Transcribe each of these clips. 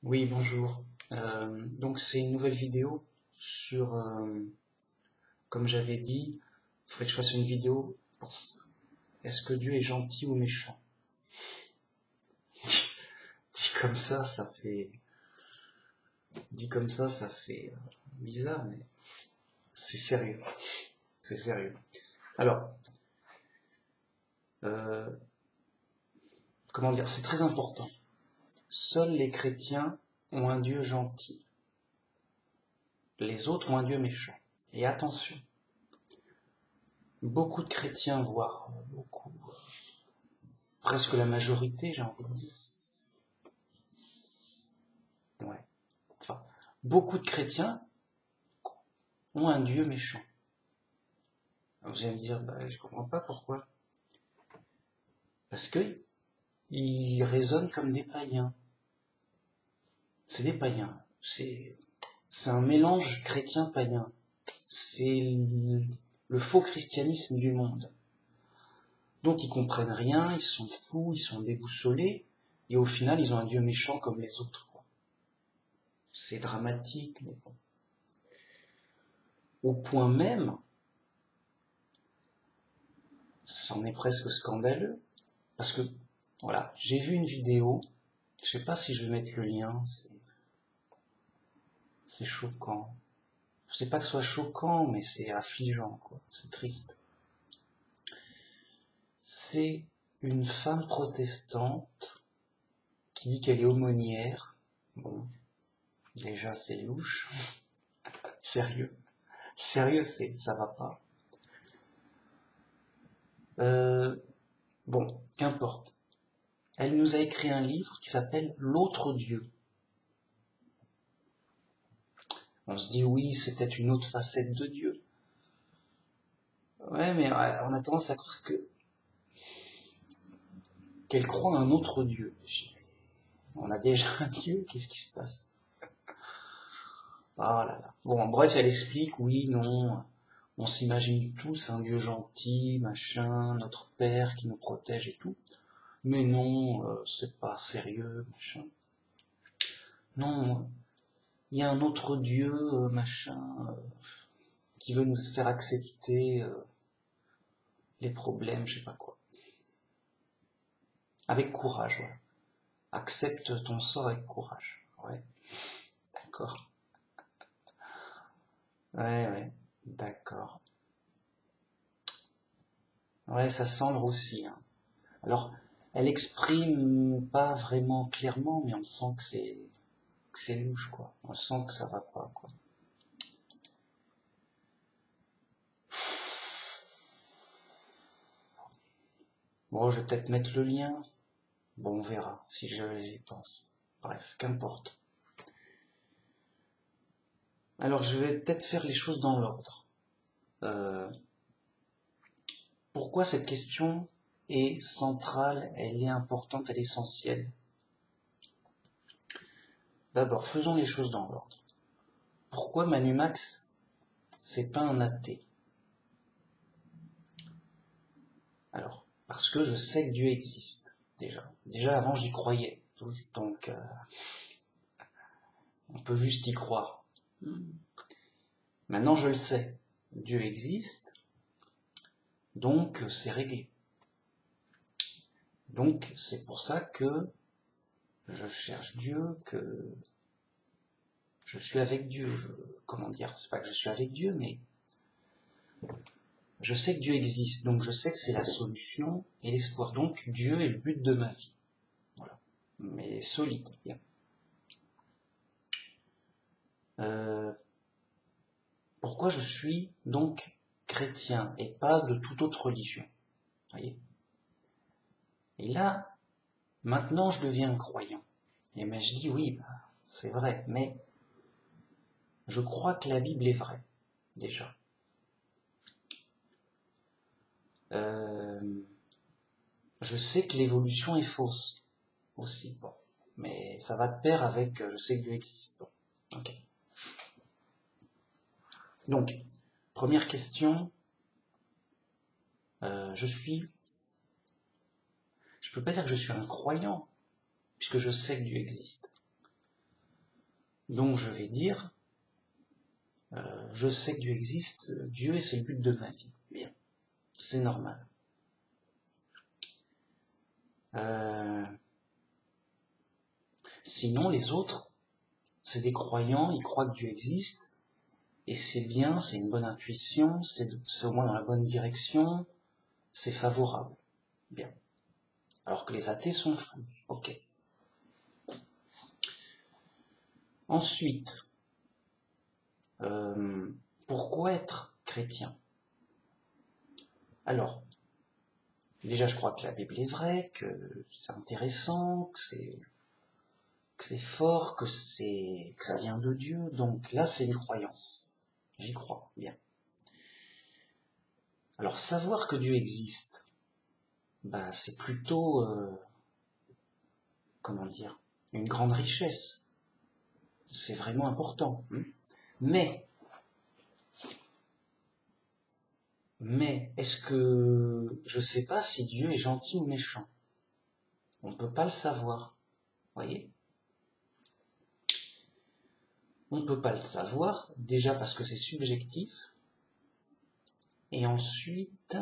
Oui, bonjour. Donc c'est une nouvelle vidéo sur, comme j'avais dit, il faudrait que je fasse une vidéo pour est-ce que Dieu est gentil ou méchant? Dit comme ça fait, dit comme ça fait bizarre, mais c'est sérieux, c'est sérieux. Alors, euh, comment dire, c'est très important. Seuls les chrétiens ont un Dieu gentil. Les autres ont un Dieu méchant. Et attention, beaucoup de chrétiens, voire beaucoup, presque la majorité, j'ai envie de dire. Ouais. Enfin, beaucoup de chrétiens ont un Dieu méchant. Vous allez me dire, bah, je comprends pas pourquoi. Parce que ils raisonnent comme des païens. C'est des païens. C'est un mélange chrétien-païen. C'est le faux christianisme du monde. Donc ils comprennent rien, ils sont fous, ils sont déboussolés, et au final ils ont un Dieu méchant comme les autres. C'est dramatique, mais bon. Au point même, c'en est presque scandaleux, parce que, voilà, j'ai vu une vidéo, je sais pas si je vais mettre le lien, c'est choquant. Je sais pas que ce soit choquant, mais c'est affligeant, quoi. C'est triste. C'est une femme protestante qui dit qu'elle est aumônière. Bon, déjà c'est louche. Sérieux. Sérieux, ça va pas. Bon, qu'importe. Elle nous a écrit un livre qui s'appelle L'autre Dieu. On se dit oui, c'est peut-être une autre facette de Dieu. Ouais, mais on a tendance à croire qu'elle croit à un autre Dieu. On a déjà un Dieu, qu'est-ce qui se passe? Oh là là. Bon, bref, elle explique, oui, non, on s'imagine tous un Dieu gentil, machin, notre Père qui nous protège et tout. Mais non, c'est pas sérieux, machin. Non, il y a un autre Dieu, machin, qui veut nous faire accepter les problèmes, je sais pas quoi. Avec courage, voilà. Accepte ton sort avec courage. Ouais, d'accord. Ouais, d'accord. Ouais, ça semble aussi, hein. Alors, elle exprime pas vraiment clairement, mais on sent que c'est louche, quoi. On sent que ça va pas, quoi. Bon, je vais peut-être mettre le lien. Bon, on verra si j'y pense. Bref, qu'importe. Alors, je vais peut-être faire les choses dans l'ordre. Euh, Pourquoi cette question est centrale, elle est importante, elle est essentielle? D'abord, faisons les choses dans l'ordre. Pourquoi Manu Max, c'est pas un athée? Alors, parce que je sais que Dieu existe, déjà. Déjà, avant, j'y croyais. Donc, on peut juste y croire. Maintenant, je le sais. Dieu existe, donc c'est réglé. Donc, c'est pour ça que je cherche Dieu, que je suis avec Dieu. Comment dire? C'est pas que je suis avec Dieu, mais je sais que Dieu existe, donc je sais que c'est la solution et l'espoir. Donc, Dieu est le but de ma vie. Voilà. Mais solide, bien. Pourquoi je suis donc chrétien et pas de toute autre religion? Voyez. Et là, maintenant, je deviens croyant. Et ben, je dis oui, c'est vrai, mais je crois que la Bible est vraie, déjà. Je sais que l'évolution est fausse, aussi. Bon. Mais ça va de pair avec je sais que Dieu existe. Bon. Ok. Donc, première question, je peux pas dire que je suis un croyant, puisque je sais que Dieu existe. Donc je vais dire, je sais que Dieu existe, Dieu et c'est le but de ma vie. Bien, c'est normal. Sinon les autres, c'est des croyants, ils croient que Dieu existe, et c'est bien, c'est une bonne intuition, c'est au moins dans la bonne direction, c'est favorable. Bien. Alors que les athées sont fous. Ok. Ensuite, pourquoi être chrétien? Alors, déjà je crois que la Bible est vraie, que c'est intéressant, que c'est fort, que ça vient de Dieu, donc là c'est une croyance. J'y crois, bien. Alors savoir que Dieu existe, bah c'est plutôt, comment dire, une grande richesse. C'est vraiment important. Mais est-ce que je sais pas si Dieu est gentil ou méchant? On ne peut pas le savoir, voyez? On ne peut pas le savoir, déjà parce que c'est subjectif, et ensuite,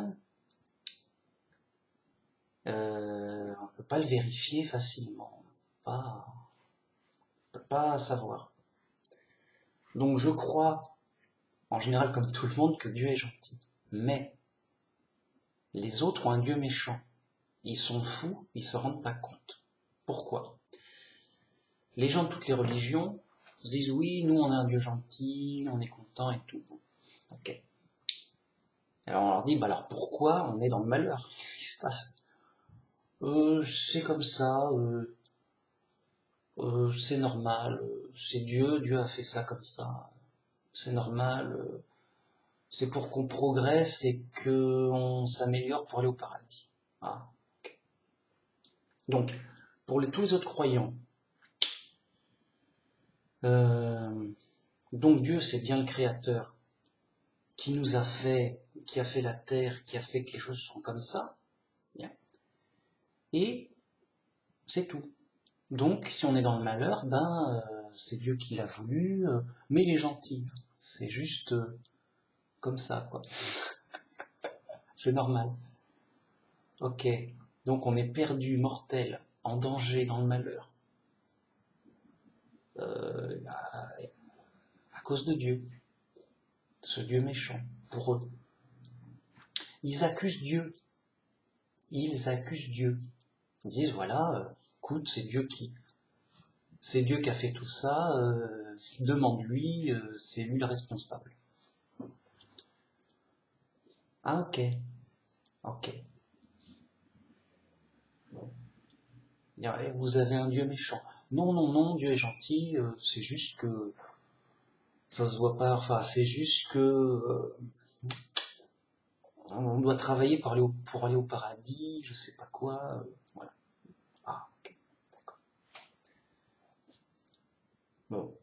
on ne peut pas le vérifier facilement, on ne peut pas savoir. Donc je crois, en général comme tout le monde, que Dieu est gentil. Mais les autres ont un Dieu méchant. Ils sont fous, ils ne se rendent pas compte. Pourquoi? Les gens de toutes les religions se disent oui, nous on a un Dieu gentil, on est content et tout. Ok. Alors on leur dit, bah alors pourquoi on est dans le malheur? Qu'est-ce qui se passe? C'est comme ça, c'est normal, c'est Dieu, Dieu a fait ça comme ça, c'est normal, c'est pour qu'on progresse et qu'on s'améliore pour aller au paradis. Ah, ok. Donc, pour tous les autres croyants, donc Dieu c'est bien le Créateur qui nous a fait, qui a fait la terre, qui a fait que les choses sont comme ça, bien. Et c'est tout. Donc, si on est dans le malheur, c'est Dieu qui l'a voulu, mais il est gentil. C'est juste comme ça, quoi. C'est normal. Ok. Donc, on est perdu, mortel, en danger, dans le malheur, à cause de Dieu. Ce Dieu méchant, pour eux. Ils accusent Dieu. Ils accusent Dieu. Ils disent, voilà, écoute, c'est Dieu qui a fait tout ça, demande-lui, c'est lui le responsable. Ah, ok. Ok. Bon. Vous avez un Dieu méchant. Non, non, non, Dieu est gentil, c'est juste que ça se voit pas, enfin, c'est juste que on doit travailler pour aller au paradis, je sais pas quoi, voilà. Ah, ok, d'accord. Bon.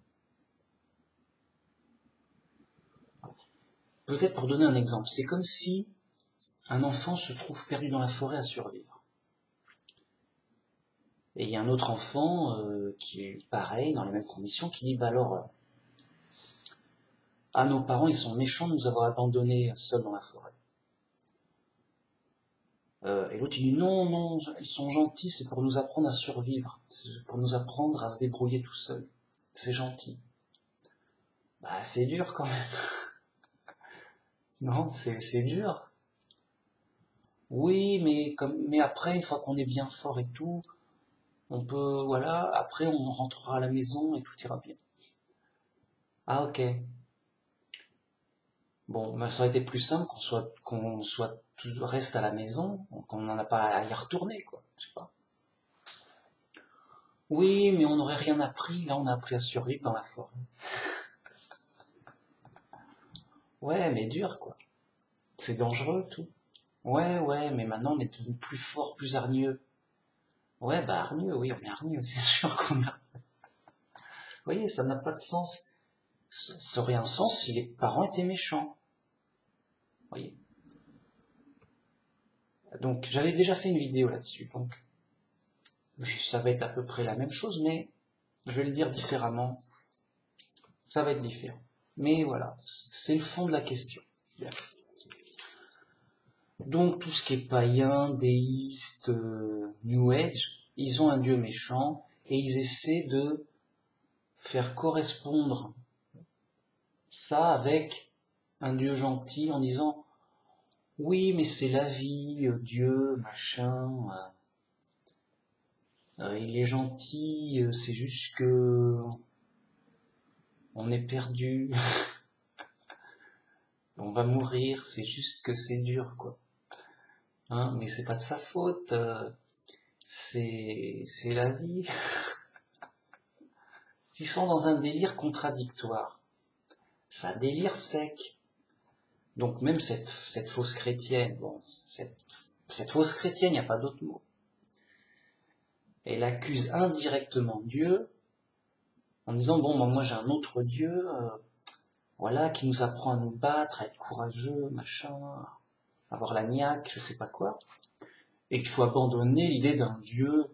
Peut-être pour donner un exemple, c'est comme si un enfant se trouve perdu dans la forêt à survivre. Et il y a un autre enfant qui est pareil, dans les mêmes conditions, qui dit, bah alors, nos parents, ils sont méchants de nous avoir abandonnés seuls dans la forêt. Et l'autre, il dit, non, non, ils sont gentils, c'est pour nous apprendre à survivre, c'est pour nous apprendre à se débrouiller tout seul. C'est gentil. Bah, c'est dur quand même. Non, c'est dur. Oui, mais après, une fois qu'on est bien fort et tout, on peut, voilà, après on rentrera à la maison et tout ira bien. Ah, ok. Bon, ça aurait été plus simple reste à la maison, qu'on n'en a pas à y retourner, quoi. Je sais pas. Oui, mais on n'aurait rien appris. Là, on a appris à survivre dans la forêt. Ouais, mais dur, quoi. C'est dangereux, tout. Ouais, ouais, mais maintenant, on est devenu plus fort, plus hargneux. Ouais, bah, hargneux, oui, on est hargneux, c'est sûr qu'on est hargneux. Vous voyez, ça n'a pas de sens. Ça aurait un sens si les parents étaient méchants. Vous voyez. Donc, j'avais déjà fait une vidéo là-dessus, donc ça va être à peu près la même chose, mais je vais le dire différemment. ça va être différent. Mais voilà, c'est le fond de la question. Bien. Donc tout ce qui est païen, déiste, New Age, ils ont un dieu méchant et ils essaient de faire correspondre ça avec un dieu gentil en disant oui mais c'est la vie, Dieu, machin, il est gentil, c'est juste que on est perdu, on va mourir, c'est juste que c'est dur quoi. Hein, mais c'est pas de sa faute, c'est la vie. Ils sont dans un délire contradictoire. Ça délire sec. Donc même cette fausse chrétienne, bon, cette fausse chrétienne, il n'y a pas d'autre mot. Elle accuse indirectement Dieu en disant bon, moi j'ai un autre Dieu, voilà, qui nous apprend à nous battre, à être courageux, machin, à avoir la niaque, je sais pas quoi, et qu'il faut abandonner l'idée d'un Dieu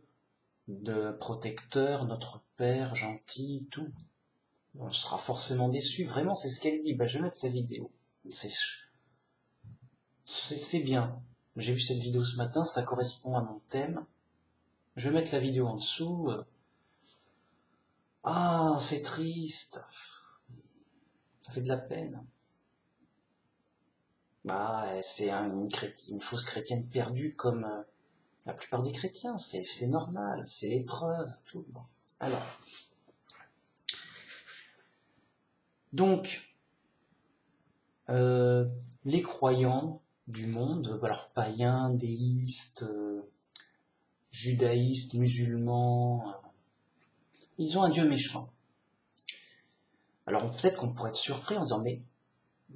de protecteur, notre Père, gentil, tout. On sera forcément déçu, vraiment, c'est ce qu'elle dit. Je vais mettre la vidéo. C'est bien. J'ai vu cette vidéo ce matin, ça correspond à mon thème. Je vais mettre la vidéo en dessous. Ah, c'est triste. Ça fait de la peine. C'est une fausse chrétienne perdue comme la plupart des chrétiens. C'est normal, c'est épreuve, tout. Bon. Alors. Donc, les croyants du monde, alors païens, déistes, judaïstes, musulmans, ils ont un dieu méchant. Alors peut-être qu'on pourrait être surpris en disant mais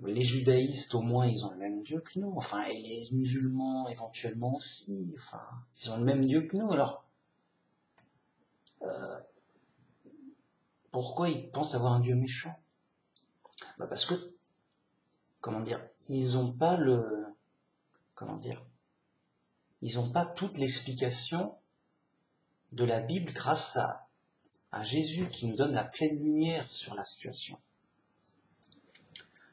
les judaïstes au moins ils ont le même dieu que nous, enfin et les musulmans éventuellement aussi, enfin ils ont le même dieu que nous, alors pourquoi ils pensent avoir un dieu méchant? Parce que, comment dire, ils n'ont pas ils n'ont pas toute l'explication de la Bible grâce à Jésus qui nous donne la pleine lumière sur la situation.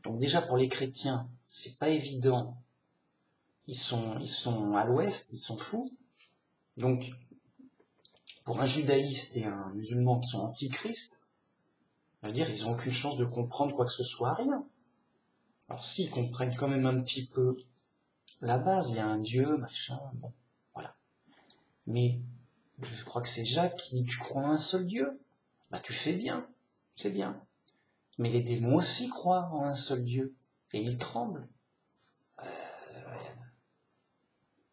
Donc déjà pour les chrétiens, c'est pas évident. Ils sont à l'ouest, ils sont fous. Donc pour un judaïste et un musulman qui sont antichrist, je veux dire, ils n'ont aucune chance de comprendre quoi que ce soit, rien. Alors s'ils comprennent quand même un petit peu la base, il y a un Dieu, machin, bon, voilà. Mais je crois que c'est Jacques qui dit tu crois en un seul Dieu, tu fais bien, c'est bien. Mais les démons aussi croient en un seul Dieu, et ils tremblent.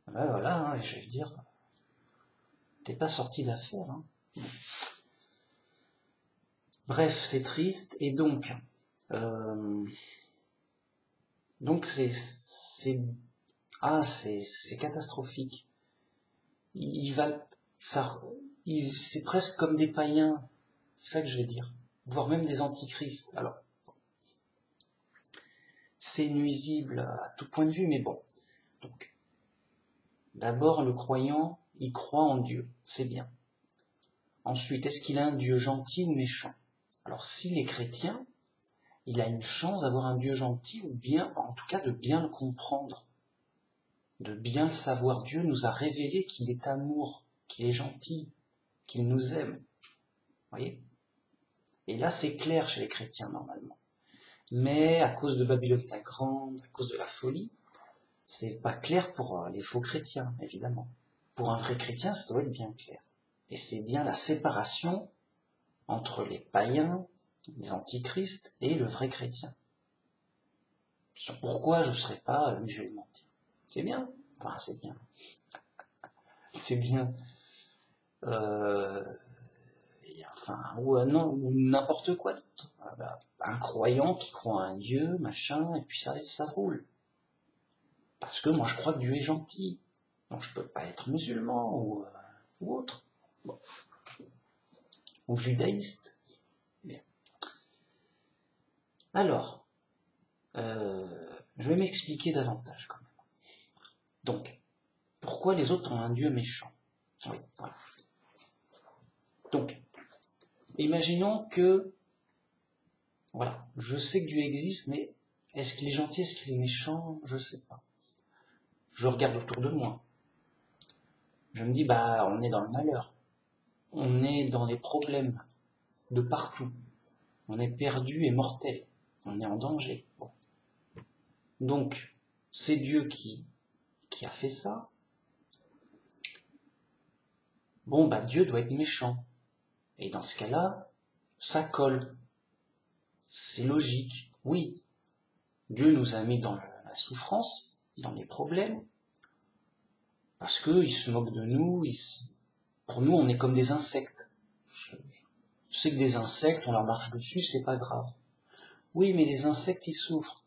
Voilà, hein, je veux dire, t'es pas sorti d'affaire. Hein. Bref, c'est triste, et donc c'est catastrophique. C'est presque comme des païens, c'est ça que je vais dire, voire même des antichrists. Alors, c'est nuisible à tout point de vue, mais bon. Donc, d'abord, le croyant, il croit en Dieu, c'est bien. Ensuite, est-ce qu'il a un Dieu gentil ou méchant? Alors, s'il est chrétien, il a une chance d'avoir un Dieu gentil, ou bien, en tout cas, de bien le comprendre, de bien le savoir. Dieu nous a révélé qu'il est amour, qu'il est gentil, qu'il nous aime. Vous voyez? Et là, c'est clair chez les chrétiens, normalement. Mais, à cause de Babylone la Grande, à cause de la folie, c'est pas clair pour les faux chrétiens, évidemment. Pour un vrai chrétien, ça doit être bien clair. Et c'est bien la séparation entre les païens, les antichrists, et le vrai chrétien. Pourquoi je ne serais pas musulman? C'est bien. Enfin, c'est bien. C'est bien. Ou n'importe quoi d'autre. Un croyant qui croit à un Dieu, machin, et puis ça roule. Parce que moi je crois que Dieu est gentil. Donc je peux pas être musulman ou autre. Bon. Ou judaïste. Bien. Alors, je vais m'expliquer davantage quand même. Donc, pourquoi les autres ont un Dieu méchant? Oui, voilà. Donc, imaginons que Voilà, je sais que Dieu existe, mais est-ce qu'il est gentil, est-ce qu'il est méchant? Je sais pas. Je regarde autour de moi. Je me dis, bah, on est dans le malheur. On est dans les problèmes de partout. On est perdu et mortel. On est en danger. Bon. Donc, c'est Dieu qui a fait ça. Bon, bah, Dieu doit être méchant. Et dans ce cas-là, ça colle. C'est logique. Oui, Dieu nous a mis dans la souffrance, dans les problèmes, parce qu'il se moque de nous. Pour nous, on est comme des insectes. Je sais que des insectes, on leur marche dessus, c'est pas grave. Oui, mais les insectes, ils souffrent.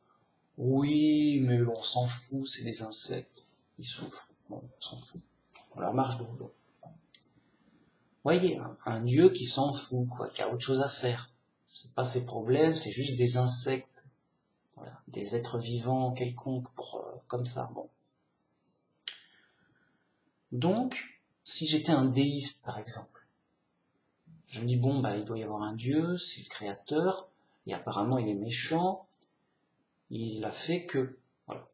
Oui, mais on s'en fout, c'est des insectes. Ils souffrent. Bon, on s'en fout. On leur marche dessus. Voyez, un Dieu qui s'en fout, quoi, qui a autre chose à faire. C'est pas ses problèmes, c'est juste des insectes. Voilà, des êtres vivants quelconques, comme ça. Bon. Donc, si j'étais un déiste, par exemple, je me dis, bon, bah, il doit y avoir un Dieu, c'est le créateur, et apparemment il est méchant, il a fait que... Voilà.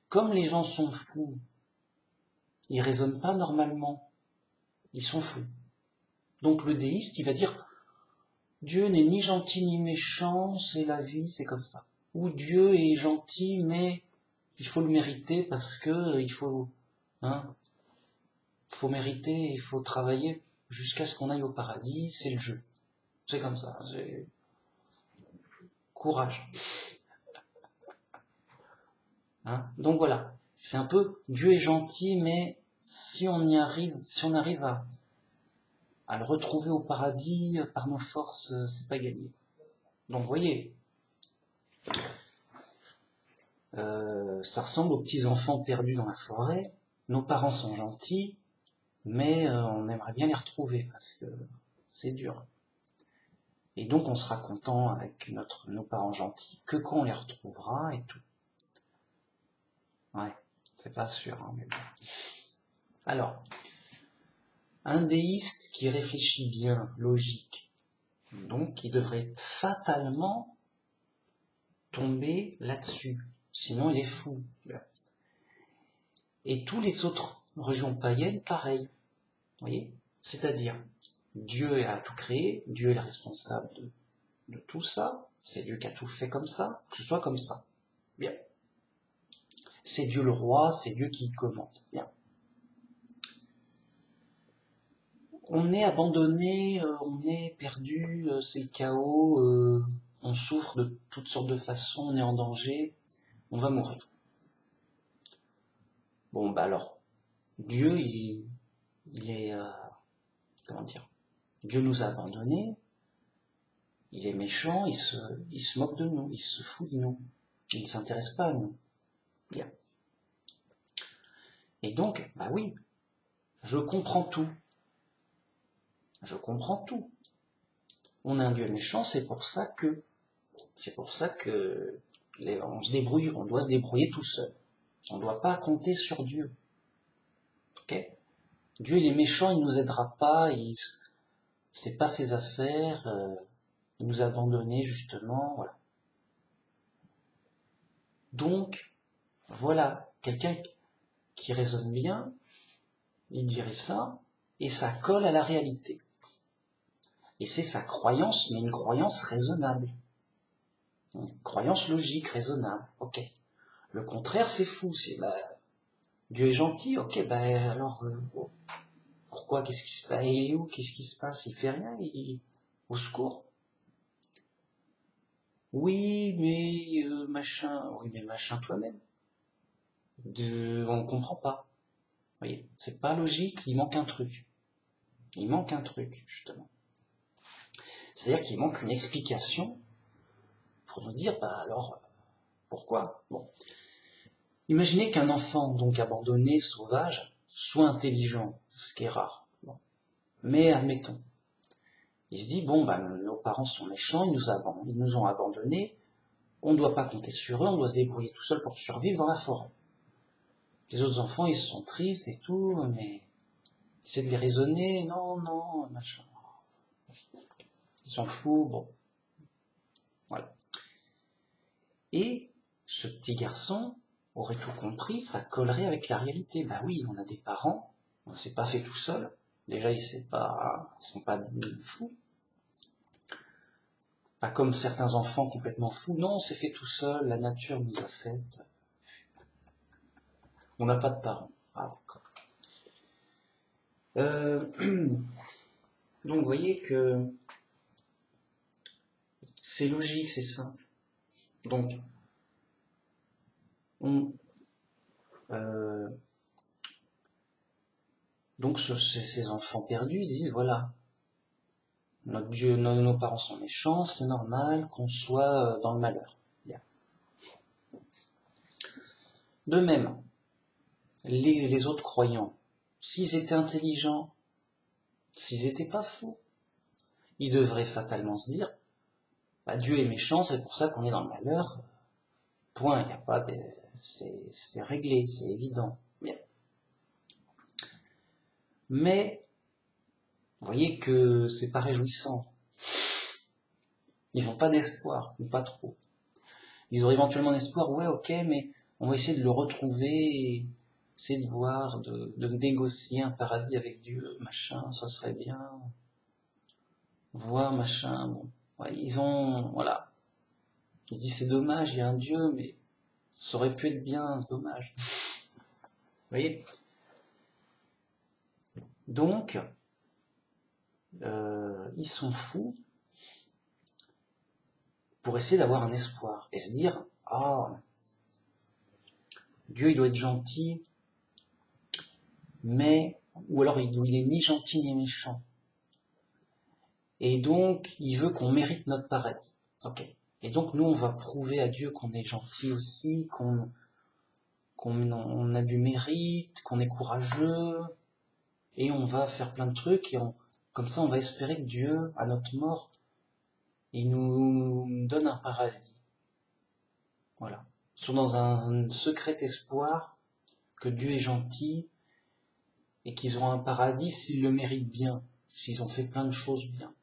Comme les gens sont fous, ils raisonnent pas normalement, ils sont fous. Donc le déiste, il va dire, Dieu n'est ni gentil ni méchant, c'est la vie, c'est comme ça. Ou Dieu est gentil, mais il faut le mériter parce que il faut mériter, il faut travailler jusqu'à ce qu'on aille au paradis, c'est le jeu. C'est comme ça. Courage. Donc voilà. C'est un peu Dieu est gentil, mais si on arrive à le retrouver au paradis par nos forces, c'est pas gagné. Donc vous voyez, ça ressemble aux petits enfants perdus dans la forêt. Nos parents sont gentils, mais on aimerait bien les retrouver parce que c'est dur. Et donc on sera content avec nos parents gentils que quand on les retrouvera et tout. Ouais, c'est pas sûr, mais bon. Alors, un déiste qui réfléchit bien, logique, donc il devrait fatalement tomber là-dessus. Sinon, il est fou. Et tous les autres religions païennes, pareil. Vous voyez? C'est-à-dire, Dieu a tout créé, Dieu est le responsable de tout ça, c'est Dieu qui a tout fait comme ça, que ce soit comme ça. Bien. C'est Dieu le roi, c'est Dieu qui commande. Bien. On est abandonné, on est perdu, c'est le chaos, on souffre de toutes sortes de façons, on est en danger, on va mourir. Bon, bah alors, Dieu, il est, comment dire, Dieu nous a abandonnés, il est méchant, il se moque de nous, il se fout de nous, il ne s'intéresse pas à nous. Bien. Et donc, bah oui, je comprends tout. Je comprends tout. On a un Dieu méchant, c'est pour ça que on se débrouille, on doit se débrouiller tout seul. On ne doit pas compter sur Dieu. Ok? Dieu, il est méchant, il nous aidera pas, c'est pas ses affaires, il nous a abandonnés justement, voilà. Donc, voilà, quelqu'un qui raisonne bien, il dirait ça, et ça colle à la réalité. Et c'est sa croyance, mais une croyance raisonnable. Une croyance logique, raisonnable, ok. Le contraire, c'est fou, Dieu est gentil, ok, alors, pourquoi, qu'est-ce qui se passe, il est où, qu'est-ce qui se passe, il fait rien, au secours. Oui, mais machin toi-même. On comprend pas. Vous voyez, c'est pas logique, il manque un truc. Il manque un truc, justement. C'est-à-dire qu'il manque une explication pour nous dire, alors, pourquoi? Bon. Imaginez qu'un enfant, donc abandonné, sauvage, soit intelligent, ce qui est rare. Bon. Mais admettons. Il se dit, bon, nos parents sont méchants, ils nous ont abandonnés, on ne doit pas compter sur eux, on doit se débrouiller tout seul pour survivre dans la forêt. Les autres enfants, ils sont tristes et tout, mais essaie de les raisonner, non, machin. Ils s'en foutent, bon. Voilà. Et ce petit garçon aurait tout compris, ça collerait avec la réalité. Bah oui, on a des parents, on ne s'est pas fait tout seul. Déjà, ils sont pas fous. Pas comme certains enfants complètement fous. Non, on s'est fait tout seul, la nature nous a fait. On n'a pas de parents. Ah, d'accord. Donc, vous voyez que c'est logique, c'est simple. Donc, ces enfants perdus, ils disent, voilà, notre Dieu, nos parents sont méchants, c'est normal qu'on soit dans le malheur. Bien. De même, les autres croyants, s'ils étaient intelligents, s'ils n'étaient pas fous, ils devraient fatalement se dire, bah, Dieu est méchant, c'est pour ça qu'on est dans le malheur. Point, il n'y a pas de... C'est réglé, c'est évident. Bien. Mais, vous voyez que c'est pas réjouissant. Ils n'ont pas d'espoir, ou pas trop. Ils auraient éventuellement l'espoir, ouais, ok, mais on va essayer de le retrouver, essayer de voir, de négocier un paradis avec Dieu, machin, ça serait bien. Voir, machin, bon. Ouais, voilà. Ils se disent, c'est dommage, il y a un Dieu, mais ça aurait pu être bien, dommage. Vous voyez? Donc, ils sont fous pour essayer d'avoir un espoir et se dire, ah, Dieu il doit être gentil, mais, ou alors il est ni gentil ni méchant. Et donc, il veut qu'on mérite notre paradis. Ok. Et donc, nous, on va prouver à Dieu qu'on est gentil aussi, qu'on a du mérite, qu'on est courageux, et on va faire plein de trucs, et comme ça, on va espérer que Dieu, à notre mort, il nous donne un paradis. Voilà. Ils sont dans un secret espoir que Dieu est gentil, et qu'ils auront un paradis s'ils le méritent bien, s'ils ont fait plein de choses bien.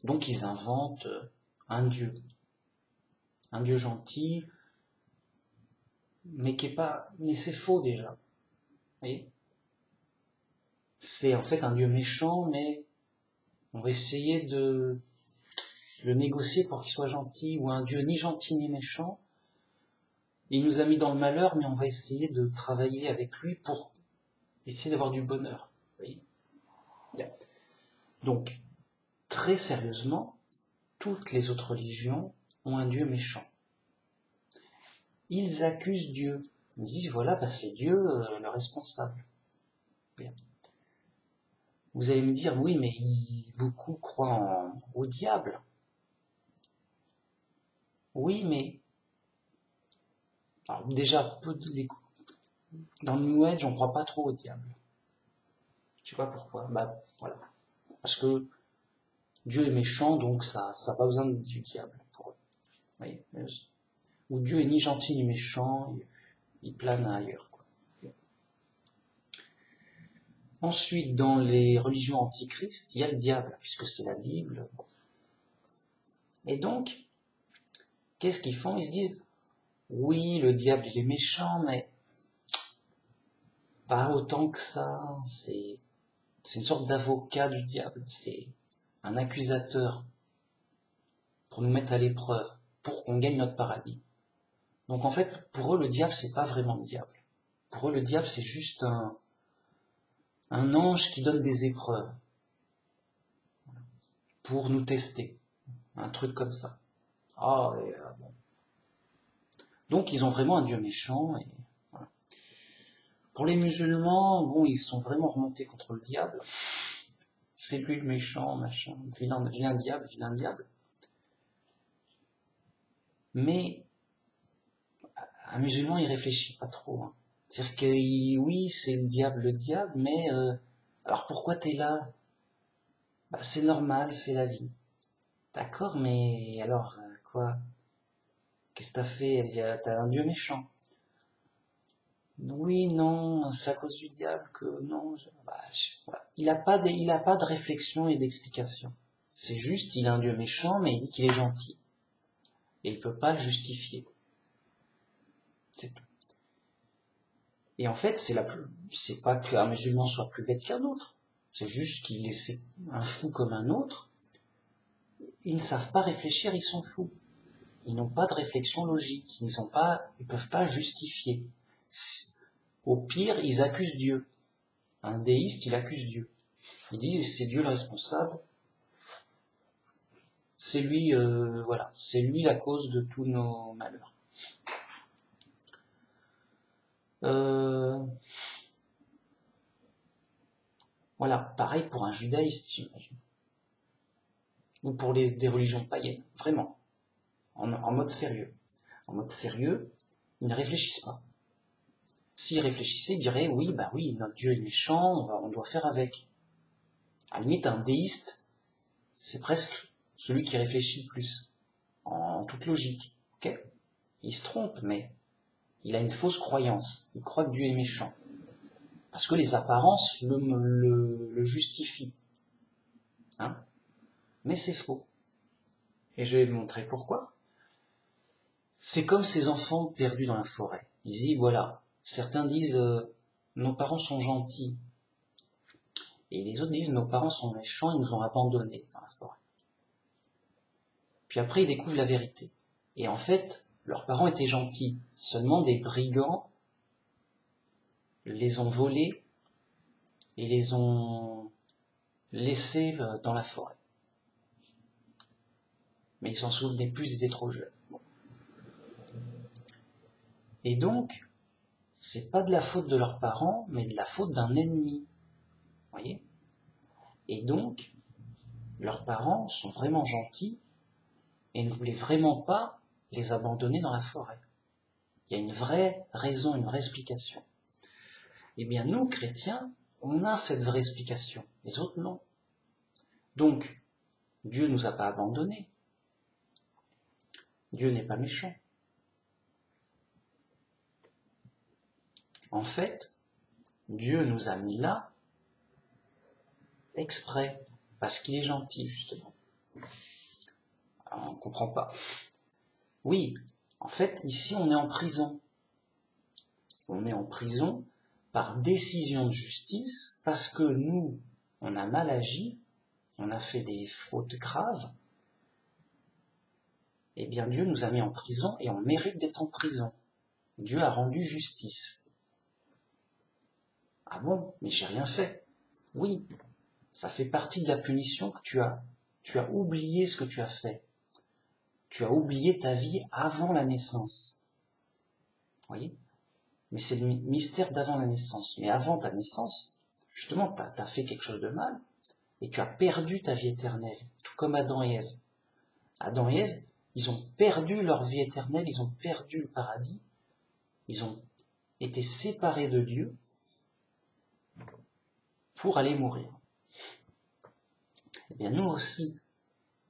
Donc, ils inventent un Dieu gentil, mais mais c'est faux déjà. Vous voyez? C'est en fait un Dieu méchant, mais on va essayer de le négocier pour qu'il soit gentil, ou un Dieu ni gentil ni méchant. Il nous a mis dans le malheur, mais on va essayer de travailler avec lui pour essayer d'avoir du bonheur. Vous voyez? Bien. Donc, très sérieusement, toutes les autres religions ont un Dieu méchant. Ils accusent Dieu. Ils disent, voilà, bah, c'est Dieu le responsable. Bien. Vous allez me dire, oui, mais beaucoup croient au diable. Oui, mais... Alors, déjà, dans le New Age, on ne croit pas trop au diable. Je sais pas pourquoi. Bah, voilà. Parce que Dieu est méchant, donc ça n'a pas besoin du diable pour eux. Vous voyez? Ou Dieu est ni gentil ni méchant, il plane ailleurs, quoi. Ensuite, dans les religions antichrist, il y a le diable, puisque c'est la Bible. Et donc, qu'est-ce qu'ils font? Ils se disent, oui, le diable, il est méchant, mais pas autant que ça. C'est une sorte d'avocat du diable. C'est un accusateur pour nous mettre à l'épreuve, pour qu'on gagne notre paradis. Donc en fait, pour eux, le diable, c'est pas vraiment le diable. Pour eux, le diable, c'est juste un ange qui donne des épreuves pour nous tester. Un truc comme ça. Ah, bon. Donc ils ont vraiment un Dieu méchant. Et voilà. Pour les musulmans, bon, ils sont vraiment remontés contre le diable. C'est lui le méchant, machin, vilain diable, vilain diable. Mais un musulman, il réfléchit pas trop. Hein. C'est-à-dire que oui, c'est le diable, mais alors pourquoi t'es là? Bah, c'est normal, c'est la vie. D'accord, mais alors quoi? Qu'est-ce que t'as fait? T'as un dieu méchant. Oui, non, c'est à cause du diable que non. Voilà. Il a pas de réflexion et d'explication. C'est juste, il a un dieu méchant, mais il dit qu'il est gentil. et il ne peut pas le justifier. C'est tout. Et en fait, c'est pas qu'un musulman soit plus bête qu'un autre, c'est juste qu'il est un fou comme un autre. Ils ne savent pas réfléchir, ils sont fous. Ils n'ont pas de réflexion logique, ils peuvent pas justifier. Au pire, ils accusent Dieu. Un déiste, il accuse Dieu. Il dit, c'est Dieu le responsable. C'est lui, voilà, c'est lui la cause de tous nos malheurs. Voilà, pareil pour un judaïste, j'imagine. Ou pour des religions païennes, vraiment. En mode sérieux. En mode sérieux, ils ne réfléchissent pas. S'ils réfléchissaient, ils diraient, oui, bah oui, notre Dieu est méchant, on doit faire avec. À la limite, un déiste, c'est presque celui qui réfléchit le plus, en toute logique. Ok ? Il se trompe, mais il a une fausse croyance. Il croit que Dieu est méchant. Parce que les apparences le justifient. Hein ? Mais c'est faux. Et je vais vous montrer pourquoi. C'est comme ces enfants perdus dans la forêt. Ils disent, voilà, certains disent, nos parents sont gentils. Et les autres disent, nos parents sont méchants, ils nous ont abandonnés dans la forêt. Puis après, ils découvrent la vérité. Et en fait, leurs parents étaient gentils. Seulement des brigands les ont volés et les ont laissés dans la forêt. Mais ils s'en souvenaient plus, ils étaient trop jeunes. Bon. Et donc, c'est pas de la faute de leurs parents, mais de la faute d'un ennemi. Vous voyez ? Et donc, leurs parents sont vraiment gentils et ne voulaient vraiment pas les abandonner dans la forêt. Il y a une vraie raison, une vraie explication. Eh bien, nous, chrétiens, on a cette vraie explication. Les autres, non. Donc, Dieu ne nous a pas abandonnés. Dieu n'est pas méchant. En fait, Dieu nous a mis là exprès, parce qu'il est gentil, justement. Alors, on ne comprend pas. Oui, en fait, ici, on est en prison. On est en prison par décision de justice, parce que nous, on a mal agi, on a fait des fautes graves. Eh bien, Dieu nous a mis en prison et on mérite d'être en prison. Dieu a rendu justice. Ah bon, mais j'ai rien fait. Oui, ça fait partie de la punition que tu as oublié ce que tu as fait. Tu as oublié ta vie avant la naissance. Vous voyez ? Mais c'est le mystère d'avant la naissance. Mais avant ta naissance, justement, tu as fait quelque chose de mal et tu as perdu ta vie éternelle, tout comme Adam et Ève. Adam et Ève, ils ont perdu leur vie éternelle, ils ont perdu le paradis, ils ont été séparés de Dieu pour aller mourir. Eh bien, nous aussi,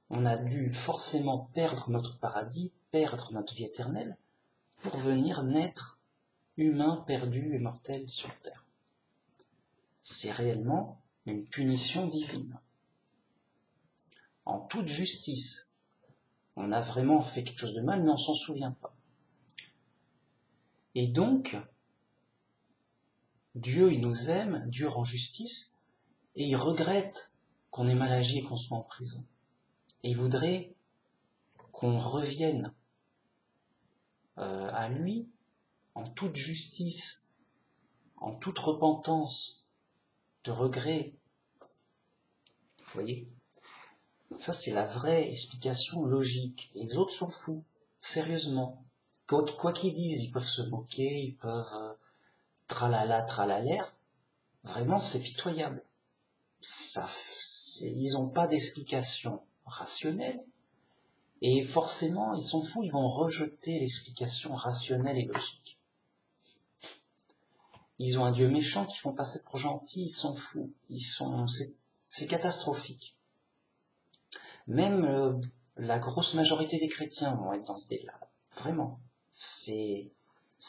on a dû forcément perdre notre paradis, perdre notre vie éternelle, pour venir naître humain, perdu et mortel sur terre. C'est réellement une punition divine. En toute justice. On a vraiment fait quelque chose de mal, mais on ne s'en souvient pas. Et donc, Dieu, il nous aime, Dieu rend justice, et il regrette qu'on ait mal agi et qu'on soit en prison. Et il voudrait qu'on revienne à lui en toute justice, en toute repentance, de regret. Vous voyez ? Ça, c'est la vraie explication logique. Les autres sont fous, sérieusement. Quoi qu'ils disent, ils peuvent se moquer, ils peuvent tralala, tralalaire. Vraiment, c'est pitoyable. Ils n'ont pas d'explication rationnelle. Et forcément, ils sont fous, ils vont rejeter l'explication rationnelle et logique. Ils ont un Dieu méchant qu'ils font passer pour gentil, ils sont fous. C'est catastrophique. Même la grosse majorité des chrétiens vont être dans ce délire. Vraiment. C'est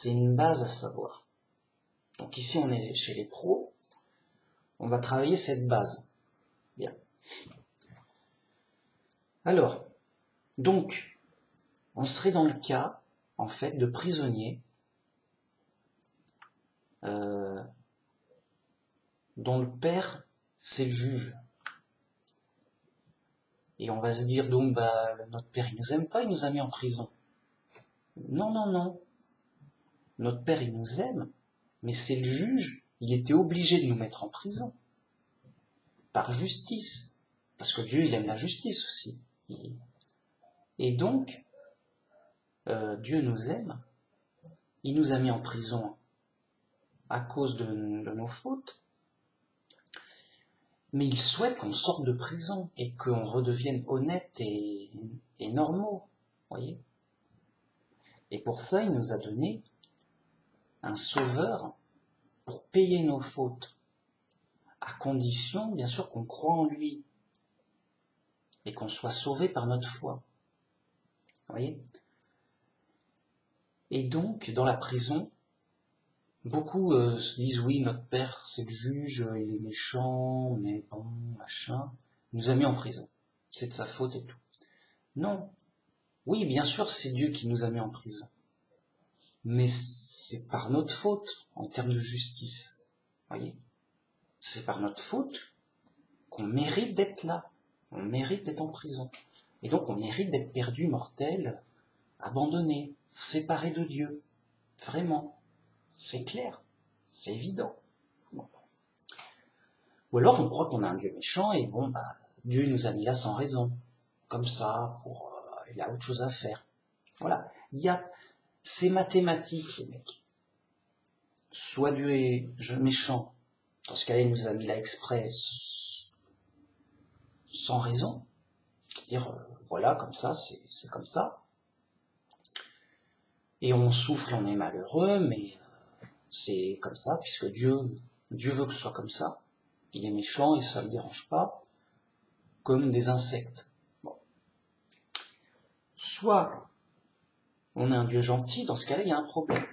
une base à savoir. Donc ici, on est chez les pros. On va travailler cette base. Bien. Alors, donc, on serait dans le cas, en fait, de prisonniers dont le père, c'est le juge. Et on va se dire, donc, bah, notre père, il nous aime pas, il nous a mis en prison. Non, non, non. Notre père, il nous aime, mais c'est le juge, il était obligé de nous mettre en prison. Par justice. Parce que Dieu, il aime la justice aussi. Et donc, Dieu nous aime, il nous a mis en prison à cause de nos fautes, mais il souhaite qu'on sorte de prison et qu'on redevienne honnête et normaux, voyez. Et pour ça, il nous a donné un sauveur pour payer nos fautes, à condition, bien sûr, qu'on croit en lui et qu'on soit sauvé par notre foi, voyez. Et donc, dans la prison, beaucoup se disent, oui, notre père, c'est le juge, il est méchant, mais bon, machin, il nous a mis en prison, c'est de sa faute et tout. Non, oui, bien sûr, c'est Dieu qui nous a mis en prison, mais c'est par notre faute, en termes de justice, voyez. C'est par notre faute qu'on mérite d'être là, on mérite d'être en prison, et donc on mérite d'être perdu, mortel, abandonné, séparé de Dieu, vraiment. C'est clair, c'est évident. Bon. Ou alors on croit qu'on a un Dieu méchant et bon, bah, Dieu nous a mis là sans raison. Comme ça, il a autre chose à faire. Voilà, c'est mathématique, les mecs. Soit Dieu est méchant, dans ce cas-là, il nous a mis là exprès sans raison. C'est-à-dire, voilà, comme ça, c'est comme ça. Et on souffre et on est malheureux, mais c'est comme ça, puisque Dieu veut que ce soit comme ça. Il est méchant et ça ne le dérange pas, comme des insectes. Bon. Soit on a un Dieu gentil, dans ce cas-là, il y a un problème.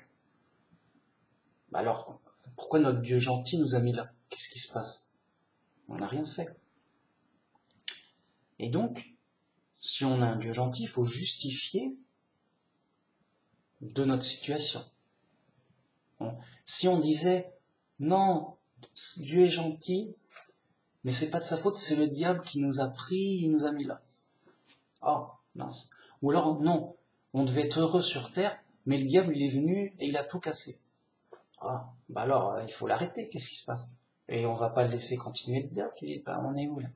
Bah alors, pourquoi notre Dieu gentil nous a mis là? Qu'est-ce qui se passe? On n'a rien fait. Et donc, si on a un Dieu gentil, il faut justifier de notre situation. Si on disait, non, Dieu est gentil, mais c'est pas de sa faute, c'est le diable qui nous a pris, il nous a mis là. Oh, mince. Ou alors, non, on devait être heureux sur terre, mais le diable, il est venu et il a tout cassé. Ah, bah alors, il faut l'arrêter, qu'est-ce qui se passe? Et on va pas le laisser continuer le diable, bah, on est où là?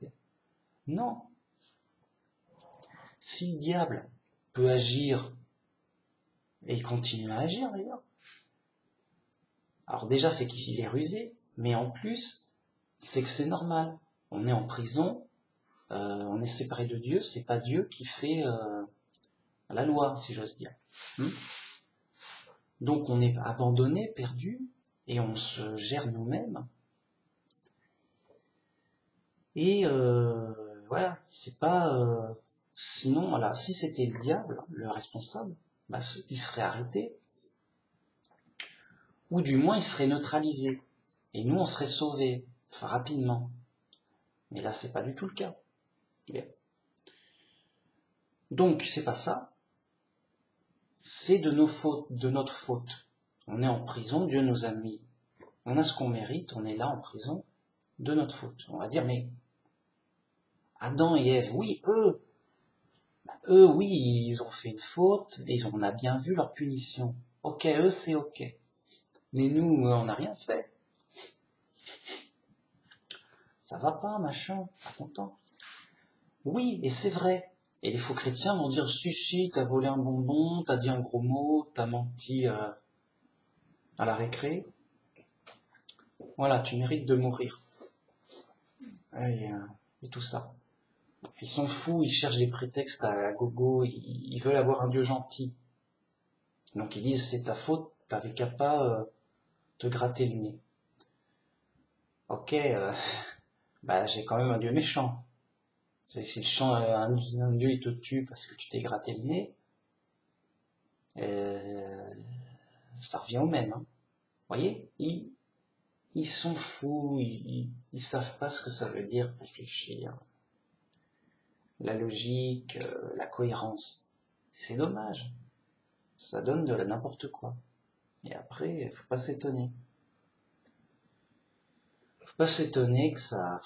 Non. Si le diable peut agir, et il continue à agir d'ailleurs, alors déjà c'est qu'il est rusé, mais en plus, c'est que c'est normal. On est en prison, on est séparé de Dieu, c'est pas Dieu qui fait la loi, si j'ose dire. Donc on est abandonné, perdu, et on se gère nous-mêmes. Et voilà, c'est pas... sinon, voilà, si c'était le diable, le responsable, bah, il serait arrêté. Ou du moins, il serait neutralisé. Et nous, on serait sauvés, enfin, rapidement. Mais là, c'est pas du tout le cas. Bien. Donc, c'est pas ça. C'est de nos fautes, de notre faute. On est en prison, Dieu nous a mis. On a ce qu'on mérite, on est là en prison, de notre faute. On va dire, mais Adam et Ève, oui, eux, oui, ils ont fait une faute, et on a bien vu leur punition. Ok, eux, c'est ok. Mais nous, on n'a rien fait. Ça va pas, machin, pas content. Oui, et c'est vrai. Et les faux chrétiens vont dire, si, t'as volé un bonbon, t'as dit un gros mot, t'as menti à la récré. Voilà, tu mérites de mourir. Et tout ça. Ils sont fous, ils cherchent des prétextes à gogo, ils veulent avoir un Dieu gentil. Donc ils disent, c'est ta faute, t'avais qu'à pas te gratter le nez. Ok, bah j'ai quand même un Dieu méchant. Si le chant, un Dieu il te tue parce que tu t'es gratté le nez, ça revient au même. Hein. Voyez, ils sont fous, ils savent pas ce que ça veut dire réfléchir. La logique, la cohérence. C'est dommage. Ça donne de la n'importe quoi. Et après, faut pas s'étonner. Faut pas s'étonner que ça...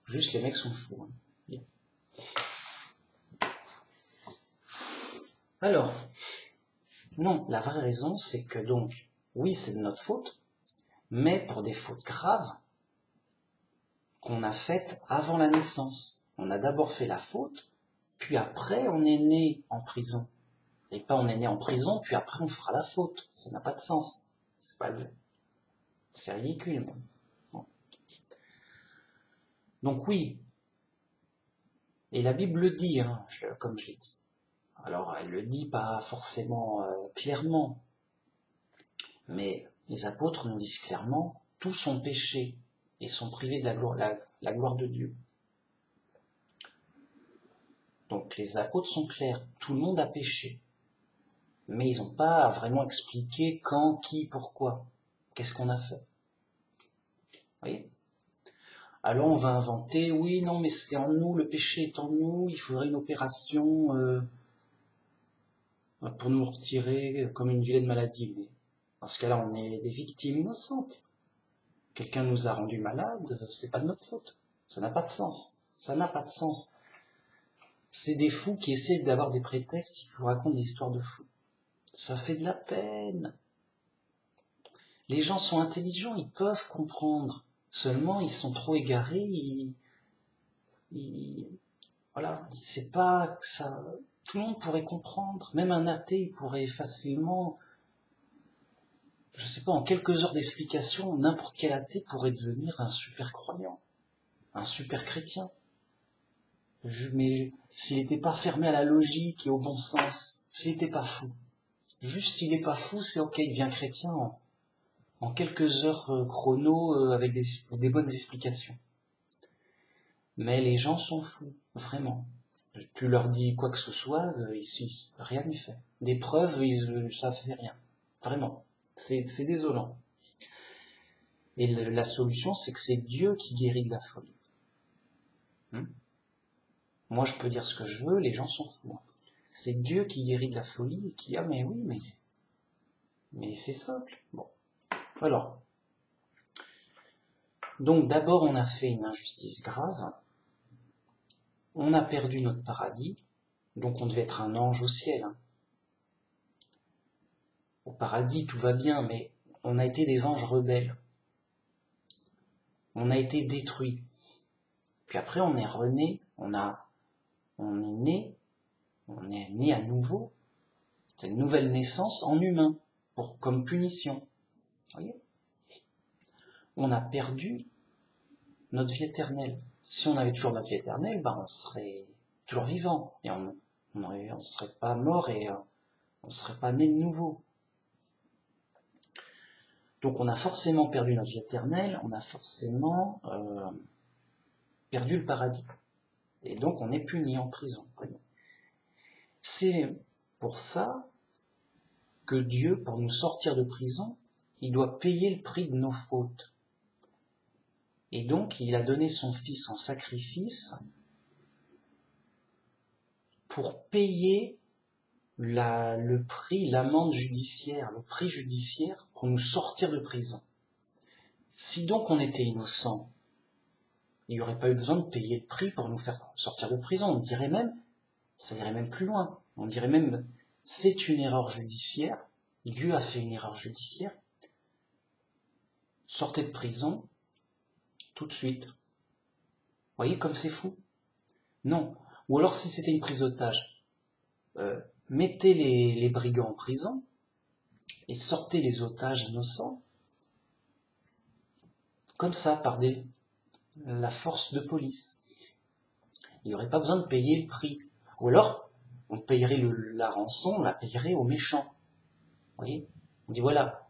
Juste les mecs sont fous. Hein. Alors, non, la vraie raison, c'est que donc, oui, c'est de notre faute, mais pour des fautes graves qu'on a faites avant la naissance. On a d'abord fait la faute, puis après on est né en prison. Et pas on est né en prison, puis après on fera la faute. Ça n'a pas de sens. C'est ridicule. Bon. Donc oui, et la Bible le dit, hein, comme je l'ai dit. Alors elle le dit pas forcément clairement, mais les apôtres nous disent clairement, tous ont péché et sont privés de la gloire de Dieu. Donc les apôtres sont clairs, tout le monde a péché. Mais ils n'ont pas vraiment expliqué quand, qui, pourquoi. Qu'est-ce qu'on a fait? Vous voyez? Alors on va inventer, oui, non, mais c'est en nous, le péché est en nous, il faudrait une opération pour nous retirer comme une vilaine maladie. Mais dans ce cas-là, on est des victimes innocentes. Quelqu'un nous a rendu malades, c'est pas de notre faute. Ça n'a pas de sens. Ça n'a pas de sens. C'est des fous qui essaient d'avoir des prétextes, qui vous racontent des histoires de fous. Ça fait de la peine. Les gens sont intelligents, ils peuvent comprendre. Seulement, ils sont trop égarés, voilà, c'est pas que ça... Tout le monde pourrait comprendre. Même un athée pourrait facilement... Je sais pas, en quelques heures d'explication, n'importe quel athée pourrait devenir un super croyant, un super chrétien. Mais s'il n'était pas fermé à la logique et au bon sens, s'il n'était pas fou. Juste s'il n'est pas fou, c'est ok, il devient chrétien en quelques heures chrono avec des bonnes explications. Mais les gens sont fous, vraiment. Tu leur dis quoi que ce soit, rien n'y fait. Des preuves, ça fait rien. Vraiment. C'est désolant. Et la solution, c'est que c'est Dieu qui guérit de la folie. Moi, je peux dire ce que je veux, les gens sont fous. C'est Dieu qui guérit de la folie et qui... Ah, mais oui, mais c'est simple. Bon. Alors. Donc, d'abord, on a fait une injustice grave. On a perdu notre paradis. Donc, on devait être un ange au ciel. Au paradis, tout va bien, mais on a été des anges rebelles. On a été détruits. Puis après, on est rené, on est né à nouveau. C'est une nouvelle naissance en humain, comme punition. Vous voyez? On a perdu notre vie éternelle. Si on avait toujours notre vie éternelle, on serait toujours vivant. Et on ne serait pas mort et on ne serait pas né de nouveau. Donc on a forcément perdu notre vie éternelle, on a forcément perdu le paradis. Et donc on est puni en prison. C'est pour ça que Dieu, pour nous sortir de prison, il doit payer le prix de nos fautes. Et donc il a donné son Fils en sacrifice pour payer le prix, l'amende judiciaire, le prix judiciaire pour nous sortir de prison. Si donc on était innocent, il n'y aurait pas eu besoin de payer le prix pour nous faire sortir de prison. On dirait même, ça irait même plus loin. On dirait même, c'est une erreur judiciaire. Dieu a fait une erreur judiciaire. Sortez de prison tout de suite. Vous voyez comme c'est fou? Non. Ou alors si c'était une prise d'otage, mettez les brigands en prison et sortez les otages innocents comme ça par la force de police. Il n'y aurait pas besoin de payer le prix. Ou alors, on payerait la rançon, on la payerait aux méchants. Vous voyez? On dit voilà,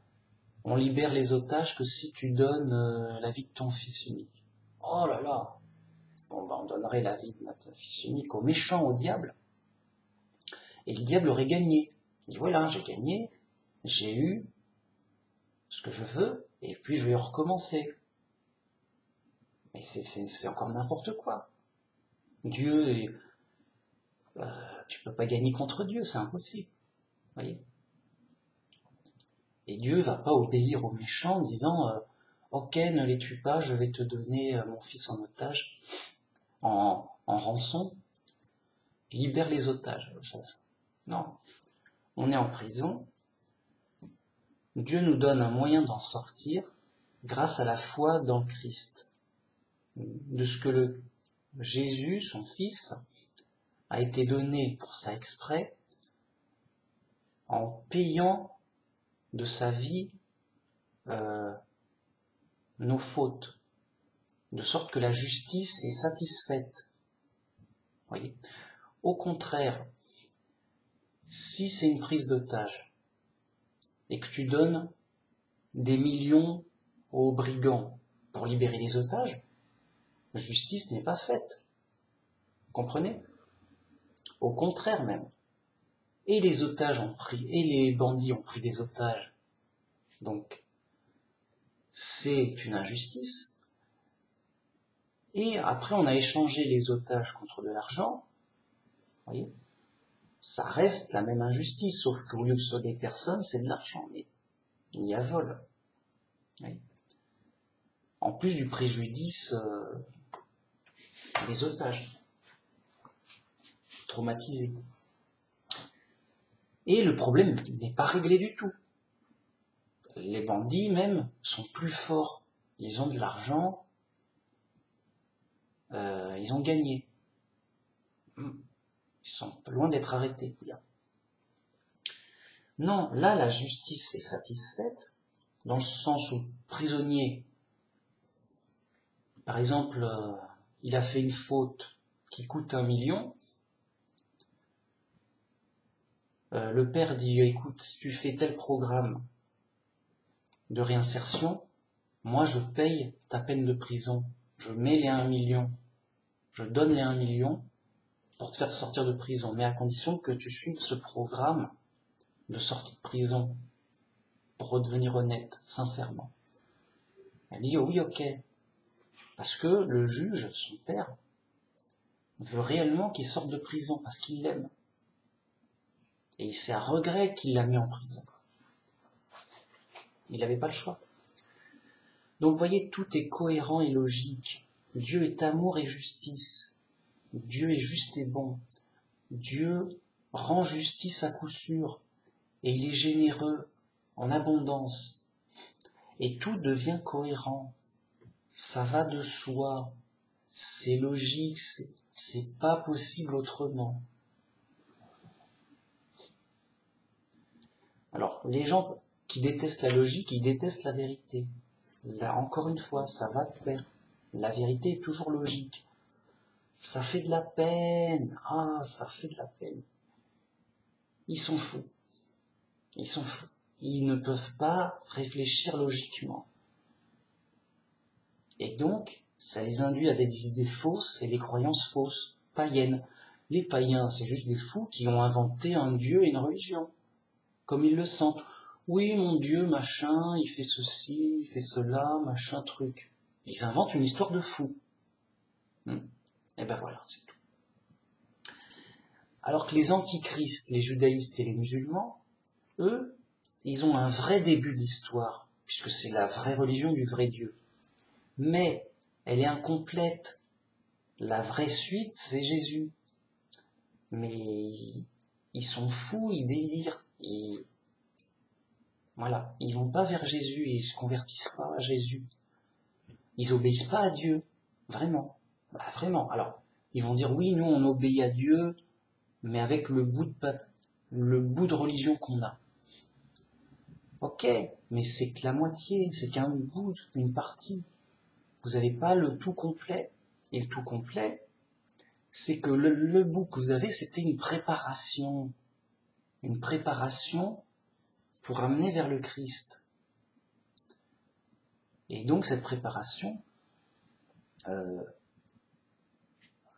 on libère les otages que si tu donnes la vie de ton fils unique. Oh là là! Bon, on donnerait la vie de notre fils unique aux méchants, au diable. Et le diable aurait gagné. Il dit voilà, j'ai gagné, j'ai eu ce que je veux, et puis je vais recommencer. Mais c'est encore n'importe quoi. Dieu est... tu peux pas gagner contre Dieu, c'est impossible. Voyez. Et Dieu va pas obéir aux méchants en disant ok, ne les tue pas, je vais te donner mon fils en otage, en rançon, libère les otages. Non, on est en prison, Dieu nous donne un moyen d'en sortir grâce à la foi dans le Christ, de ce que Jésus, son fils, a été donné pour ça exprès, en payant de sa vie nos fautes, de sorte que la justice est satisfaite. Voyez. Au contraire, si c'est une prise d'otage et que tu donnes des millions aux brigands pour libérer les otages, justice n'est pas faite. Vous comprenez? Au contraire même. Et les otages ont pris, et les bandits ont pris des otages. Donc, c'est une injustice. Et après, on a échangé les otages contre de l'argent. Vous voyez? Ça reste la même injustice, sauf qu'au lieu que ce soit des personnes, c'est de l'argent. Mais il y a vol. Oui. En plus du préjudice des otages. Traumatisés. Et le problème n'est pas réglé du tout. Les bandits même sont plus forts. Ils ont de l'argent. Ils ont gagné. Ils sont loin d'être arrêtés. Non, là, la justice est satisfaite, dans le sens où prisonnier, par exemple, il a fait une faute qui coûte 1 million, le père dit, écoute, si tu fais tel programme de réinsertion, moi je paye ta peine de prison, je mets les 1 million, je donne les 1 million pour te faire sortir de prison, mais à condition que tu suives ce programme de sortie de prison pour redevenir honnête, sincèrement. Elle dit, oh oui, ok, parce que le juge, son père, veut réellement qu'il sorte de prison, parce qu'il l'aime. Et c'est à regret qu'il l'a mis en prison. Il n'avait pas le choix. Donc vous voyez, tout est cohérent et logique. Dieu est amour et justice. Dieu est juste et bon. Dieu rend justice à coup sûr. Et il est généreux, en abondance. Et tout devient cohérent. Ça va de soi. C'est logique, c'est pas possible autrement. Alors, les gens qui détestent la logique, ils détestent la vérité. Là, encore une fois, ça va de pair. La vérité est toujours logique. Ça fait de la peine. Ah, ça fait de la peine. Ils sont fous. Ils sont fous. Ils ne peuvent pas réfléchir logiquement. Et donc, ça les induit à des idées fausses et des croyances fausses, païennes. Les païens, c'est juste des fous qui ont inventé un dieu et une religion, comme ils le sentent. Oui, mon Dieu, machin, il fait ceci, il fait cela, machin truc. Ils inventent une histoire de fou. Et ben voilà, c'est tout. Alors que les antichrists, les judaïstes et les musulmans, eux, ils ont un vrai début d'histoire, puisque c'est la vraie religion du vrai Dieu. Mais elle est incomplète. La vraie suite, c'est Jésus. Mais ils sont fous, ils délirent. Voilà, ils vont pas vers Jésus et ils se convertissent pas à Jésus. Ils obéissent pas à Dieu, vraiment. Bah, vraiment. Alors, ils vont dire oui, nous on obéit à Dieu, mais avec le bout de religion qu'on a. Ok, mais c'est que la moitié, c'est qu'un bout, une partie. Vous n'avez pas le tout complet. Et le tout complet, c'est que le bout que vous avez, c'était une préparation. Une préparation pour amener vers le Christ. Et donc cette préparation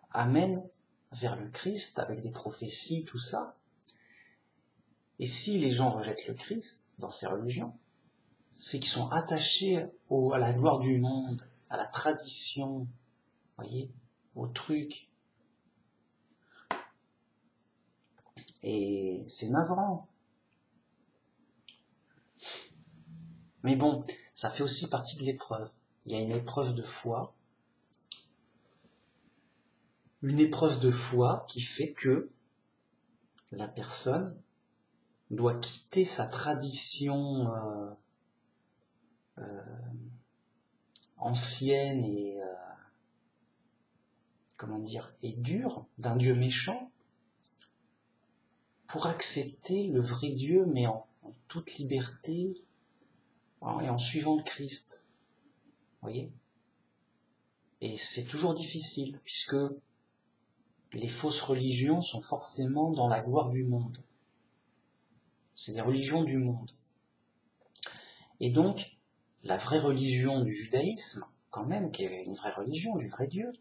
amène vers le Christ avec des prophéties, tout ça. Et si les gens rejettent le Christ dans ces religions, c'est qu'ils sont attachés à la gloire du monde, à la tradition, voyez, au truc. Et c'est navrant. Mais bon, ça fait aussi partie de l'épreuve. Il y a une épreuve de foi. Une épreuve de foi qui fait que la personne doit quitter sa tradition ancienne et comment dire, et dure d'un Dieu méchant pour accepter le vrai Dieu, mais en toute liberté et en suivant le Christ. Vous voyez? Et c'est toujours difficile, puisque les fausses religions sont forcément dans la gloire du monde. C'est des religions du monde. Et donc, la vraie religion du judaïsme, quand même, qui est une vraie religion, du vrai Dieu,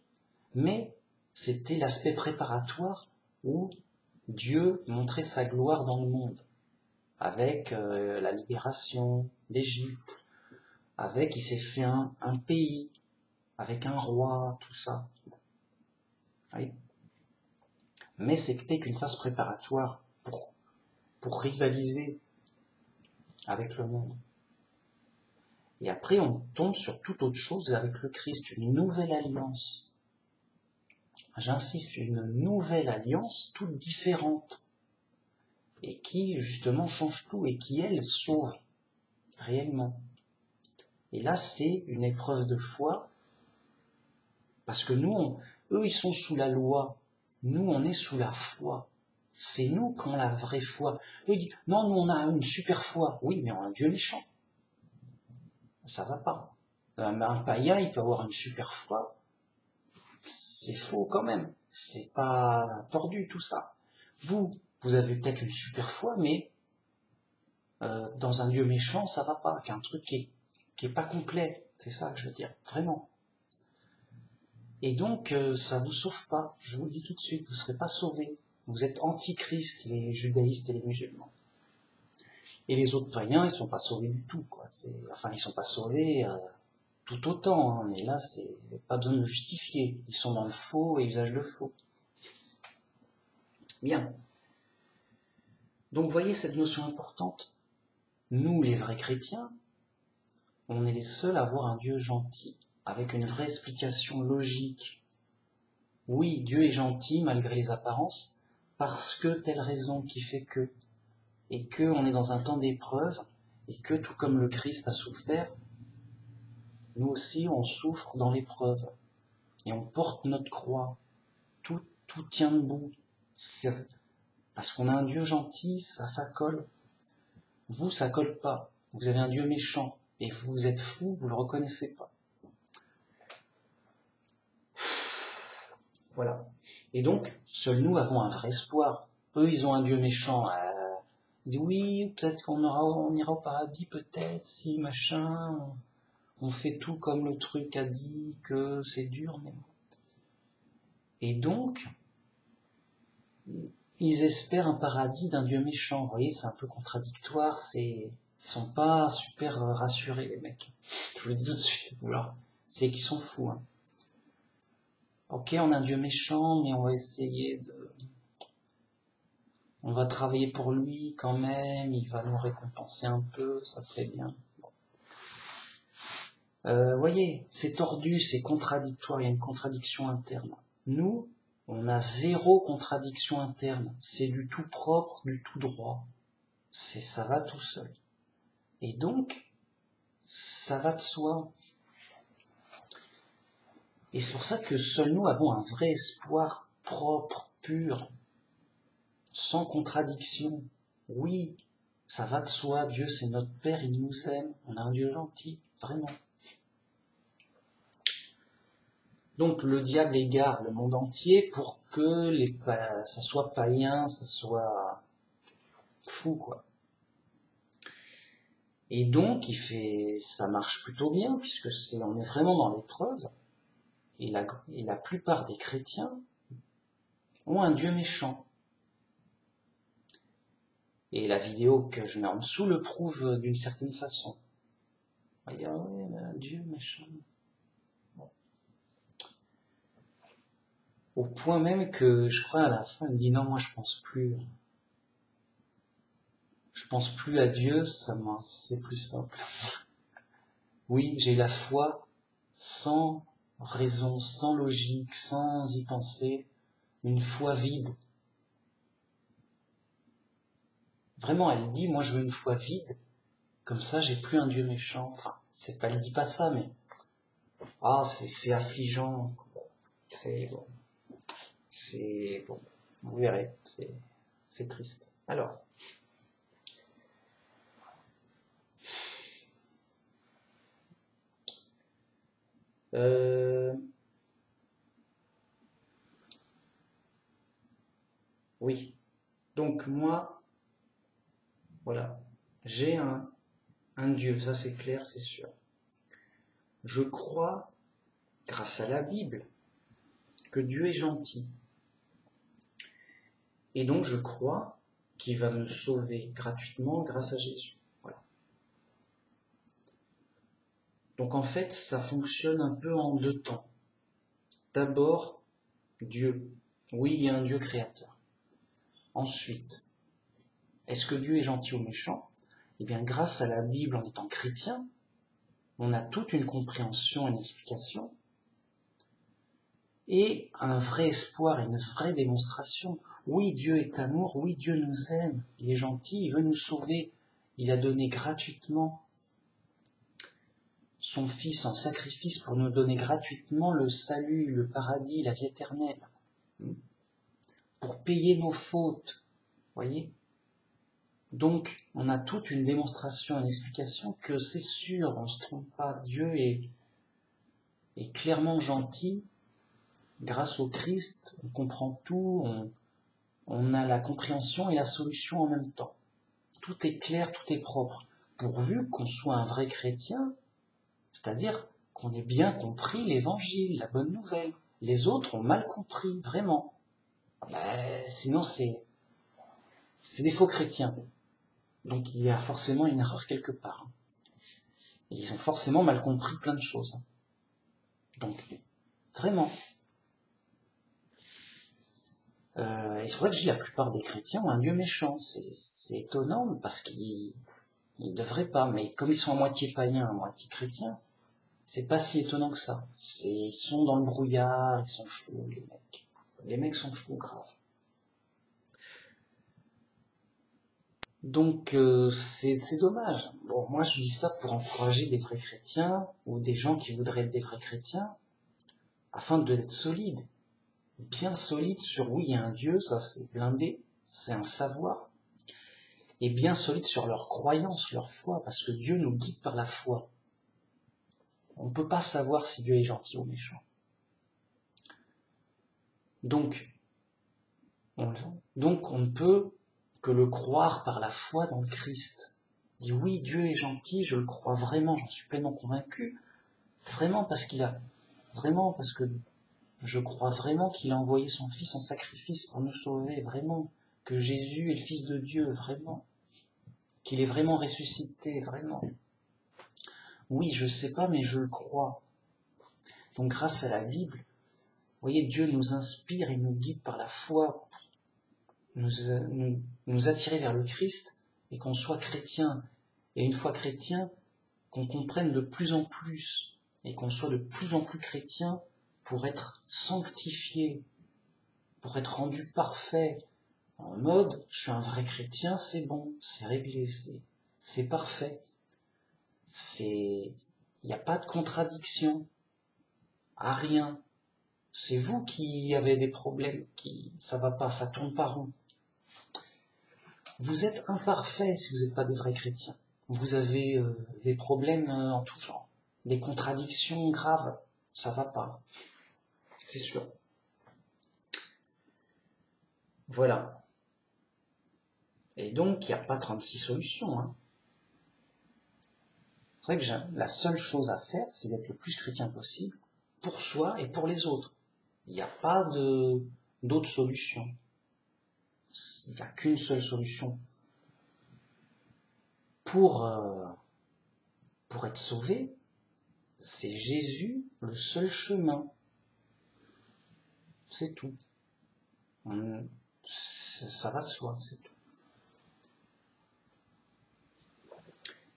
mais c'était l'aspect préparatoire où Dieu montrait sa gloire dans le monde, avec la libération d'Égypte, avec, il s'est fait un pays, avec un roi, tout ça. Oui. Mais c'était qu'une phase préparatoire pour rivaliser avec le monde. Et après, on tombe sur toute autre chose avec le Christ, une nouvelle alliance. J'insiste, une nouvelle alliance toute différente. Et qui, justement, change tout et qui, elle, sauve réellement. Et là, c'est une épreuve de foi, parce que nous, eux, ils sont sous la loi. Nous, on est sous la foi. C'est nous qui avons la vraie foi. Eux, ils disent, non, nous, on a une super foi. Oui, mais on a un Dieu méchant. Ça va pas. Un païen, il peut avoir une super foi. C'est faux quand même. C'est pas tordu tout ça. Vous avez peut-être une super foi, mais dans un Dieu méchant, ça va pas. Qu'un truc qui est pas complet. C'est ça que je veux dire. Vraiment. Et donc, ça vous sauve pas. Je vous le dis tout de suite, vous serez pas sauvés. Vous êtes antichrist, les judaïstes et les musulmans. Et les autres païens, ils sont pas sauvés du tout, quoi. Enfin, ils sont pas sauvés tout autant, hein, mais là, c'est pas besoin de justifier. Ils sont dans le faux et usage de faux. Bien. Donc, voyez cette notion importante. Nous, les vrais chrétiens, on est les seuls à voir un Dieu gentil, avec une vraie explication logique. Oui, Dieu est gentil malgré les apparences, parce que telle raison qui fait que, et que on est dans un temps d'épreuve, et que tout comme le Christ a souffert, nous aussi on souffre dans l'épreuve, et on porte notre croix, tout tient debout, parce qu'on a un Dieu gentil, ça colle. Vous, ça colle pas, vous avez un Dieu méchant, et vous êtes fou, vous le reconnaissez pas. Voilà. Et donc, seuls nous avons un vrai espoir. Eux, ils ont un Dieu méchant. Ils disent, oui, peut-être on ira au paradis, peut-être, si, machin. On fait tout comme le truc a dit, que c'est dur, mais... Et donc, ils espèrent un paradis d'un Dieu méchant. Vous voyez, c'est un peu contradictoire, ils sont pas super rassurés, les mecs. Je vous le dis tout de suite. Voilà. C'est qu'ils sont fous, hein. Ok, on a un Dieu méchant, mais on va essayer on va travailler pour lui quand même, il va nous récompenser un peu, ça serait bien. Voyez, c'est tordu, c'est contradictoire, il y a une contradiction interne. Nous, on a zéro contradiction interne, c'est du tout propre, du tout droit. Ça va tout seul. Et donc, ça va de soi. Et c'est pour ça que seuls nous avons un vrai espoir propre, pur, sans contradiction. Oui, ça va de soi, Dieu c'est notre Père, il nous aime, on a un Dieu gentil, vraiment. Donc le diable égare le monde entier pour que ça soit païen, ça soit fou, quoi. Et donc ça marche plutôt bien, puisque on est vraiment dans l'épreuve, et la plupart des chrétiens ont un Dieu méchant. Et la vidéo que je mets en dessous le prouve d'une certaine façon. Regarde, ouais, un Dieu méchant. Bon. Au point même que, je crois, à la fin, il me dit, non, moi je pense plus. je pense plus à Dieu, c'est plus simple. Oui, j'ai la foi sans raison, sans logique, sans y penser, une foi vide. Vraiment, elle dit, moi je veux une foi vide, comme ça j'ai plus un Dieu méchant. Enfin, elle dit pas ça, mais c'est affligeant. Bon, c'est bon, vous verrez, c'est triste. Alors, oui. Donc moi, voilà, j'ai un Dieu, ça c'est clair, c'est sûr. Je crois, grâce à la Bible, que Dieu est gentil. Et donc je crois qu'il va me sauver gratuitement grâce à Jésus. Voilà. Donc en fait, ça fonctionne un peu en deux temps. D'abord, Dieu. Oui, il y a un Dieu créateur. Ensuite, est-ce que Dieu est gentil ou méchant? Eh bien, grâce à la Bible, en étant chrétien, on a toute une compréhension, une explication, et un vrai espoir, une vraie démonstration. Oui, Dieu est amour, oui, Dieu nous aime, il est gentil, il veut nous sauver, il a donné gratuitement son Fils en sacrifice pour nous donner gratuitement le salut, le paradis, la vie éternelle, pour payer nos fautes, voyez? Donc, on a toute une démonstration, une explication que c'est sûr, on ne se trompe pas, Dieu est clairement gentil. Grâce au Christ, on comprend tout, on a la compréhension et la solution en même temps. Tout est clair, tout est propre, pourvu qu'on soit un vrai chrétien, c'est-à-dire qu'on ait bien compris l'évangile, la bonne nouvelle. Les autres ont mal compris, vraiment. Sinon, c'est des faux chrétiens. Donc il y a forcément une erreur quelque part. Et ils ont forcément mal compris plein de choses. Donc, vraiment. Et c'est vrai que je dis la plupart des chrétiens ont un Dieu méchant. C'est étonnant parce qu'ils ne devraient pas. Mais comme ils sont à moitié païens, à moitié chrétiens, c'est pas si étonnant que ça. Ils sont dans le brouillard, ils sont fous, les mecs. Les mecs sont fous, grave. Donc c'est dommage. Bon, moi je dis ça pour encourager des vrais chrétiens ou des gens qui voudraient être des vrais chrétiens, afin d'être solides, bien solides sur oui il y a un Dieu, ça c'est blindé, c'est un savoir, et bien solides sur leur croyance, leur foi, parce que Dieu nous guide par la foi. On ne peut pas savoir si Dieu est gentil ou méchant. Donc on ne peut que le croire par la foi dans le Christ. On dit oui, Dieu est gentil, je le crois vraiment, j'en suis pleinement convaincu, vraiment parce que je crois vraiment qu'il a envoyé son Fils en sacrifice pour nous sauver, vraiment, que Jésus est le Fils de Dieu, vraiment, qu'il est vraiment ressuscité, vraiment. Oui, je sais pas, mais je le crois. Donc grâce à la Bible, vous voyez, Dieu nous inspire et nous guide par la foi, nous attirer vers le Christ, et qu'on soit chrétien. Et une fois chrétien, qu'on comprenne de plus en plus, et qu'on soit de plus en plus chrétien pour être sanctifié, pour être rendu parfait, en mode, je suis un vrai chrétien, c'est bon, c'est réglé, c'est parfait. Il n'y a pas de contradiction, à rien. C'est vous qui avez des problèmes, ça va pas, ça tourne pas rond. Vous êtes imparfait si vous n'êtes pas des vrais chrétiens. Vous avez des problèmes en tout genre, des contradictions graves, ça va pas, c'est sûr. Voilà. Et donc, il n'y a pas 36 solutions. Hein. C'est vrai que la seule chose à faire, c'est d'être le plus chrétien possible, pour soi et pour les autres. Il n'y a pas d'autre solution. Il n'y a qu'une seule solution. Pour être sauvé, c'est Jésus le seul chemin. C'est tout. Ça va de soi, c'est tout.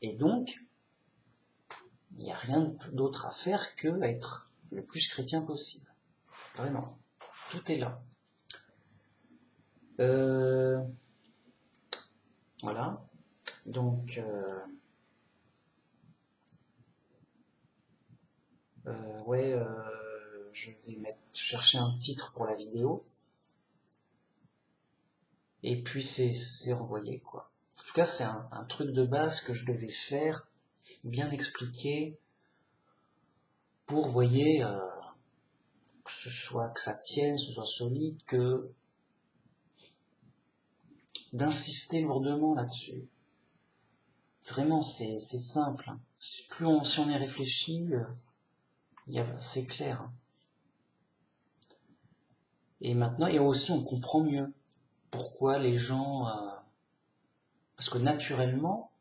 Et donc, il n'y a rien d'autre à faire que être le plus chrétien possible. Vraiment. Tout est là. Voilà. Donc, ouais, je vais chercher un titre pour la vidéo. Et puis c'est envoyé, quoi. En tout cas, c'est un truc de base que je devais faire, bien expliquer, pour, voyez, que ça tienne, que ce soit solide, que d'insister lourdement là-dessus. Vraiment, c'est simple. Si on y réfléchit, c'est clair. Et maintenant, et aussi on comprend mieux pourquoi les gens... parce que naturellement,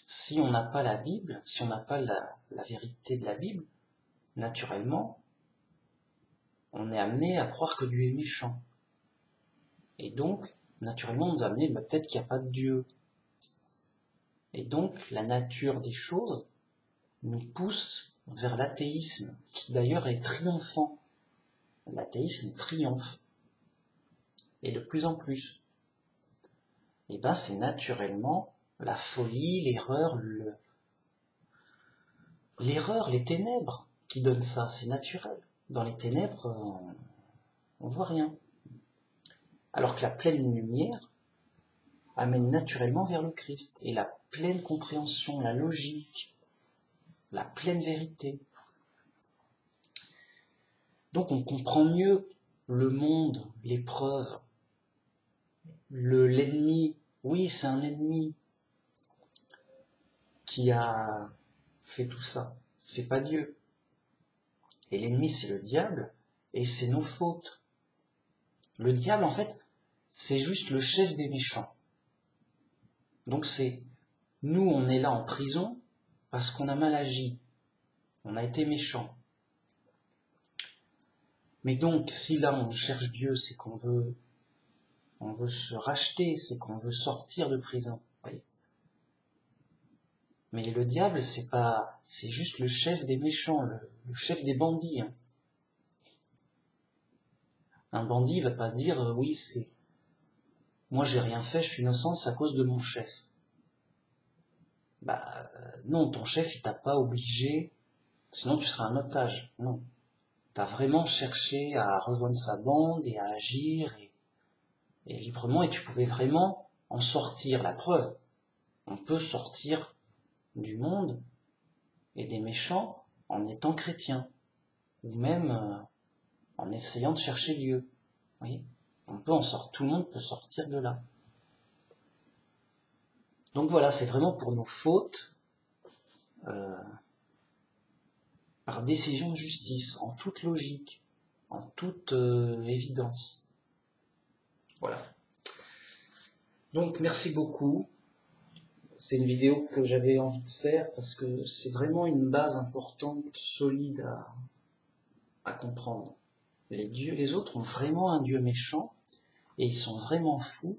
si on n'a pas la Bible, si on n'a pas la vérité de la Bible, naturellement, on est amené à croire que Dieu est méchant. Et donc, naturellement, on est amené, peut-être qu'il n'y a pas de Dieu. Et donc, la nature des choses nous pousse vers l'athéisme, qui d'ailleurs est triomphant. L'athéisme triomphe. Et de plus en plus. Et ben, c'est naturellement la folie, l'erreur, les ténèbres qui donnent ça, c'est naturel. Dans les ténèbres, on voit rien. Alors que la pleine lumière amène naturellement vers le Christ, et la pleine compréhension, la logique, la pleine vérité. Donc on comprend mieux le monde, l'épreuve, l'ennemi. Oui, c'est un ennemi qui a fait tout ça. C'est pas Dieu. Et l'ennemi, c'est le diable, et c'est nos fautes. Le diable, en fait, c'est juste le chef des méchants. Donc nous, on est là en prison parce qu'on a mal agi. On a été méchant. Mais donc, si là on cherche Dieu, c'est qu'on veut se racheter, c'est qu'on veut sortir de prison. Oui. Mais le diable, c'est juste le chef des méchants, le chef des bandits. Hein. Un bandit va pas dire oui, moi j'ai rien fait, je suis innocent, c'est à cause de mon chef. Non, ton chef il t'a pas obligé, sinon tu seras un otage. Non. T'as vraiment cherché à rejoindre sa bande et à agir et librement, et tu pouvais vraiment en sortir. La preuve, on peut sortir du monde et des méchants en étant chrétien, ou même en essayant de chercher Dieu. Vous voyez, tout le monde peut sortir de là. Donc voilà, c'est vraiment pour nos fautes, par décision de justice, en toute logique, en toute évidence. Voilà. Donc merci beaucoup. C'est une vidéo que j'avais envie de faire parce que c'est vraiment une base importante, solide à comprendre. Les autres ont vraiment un Dieu méchant et ils sont vraiment fous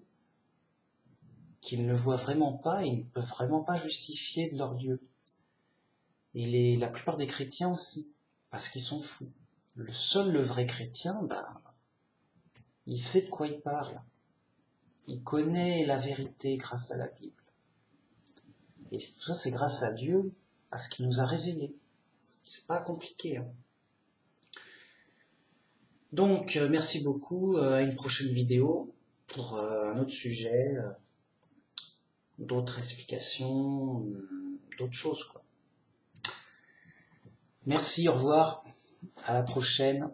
qu'ils ne le voient vraiment pas et ils ne peuvent vraiment pas justifier de leur Dieu. Et la plupart des chrétiens aussi, parce qu'ils sont fous. Le vrai chrétien, il sait de quoi il parle. Il connaît la vérité grâce à la Bible. Et tout ça, c'est grâce à Dieu, à ce qu'il nous a révélé. C'est pas compliqué. Hein. Donc, merci beaucoup. À une prochaine vidéo pour un autre sujet, d'autres explications, d'autres choses, quoi. Merci, au revoir. À la prochaine.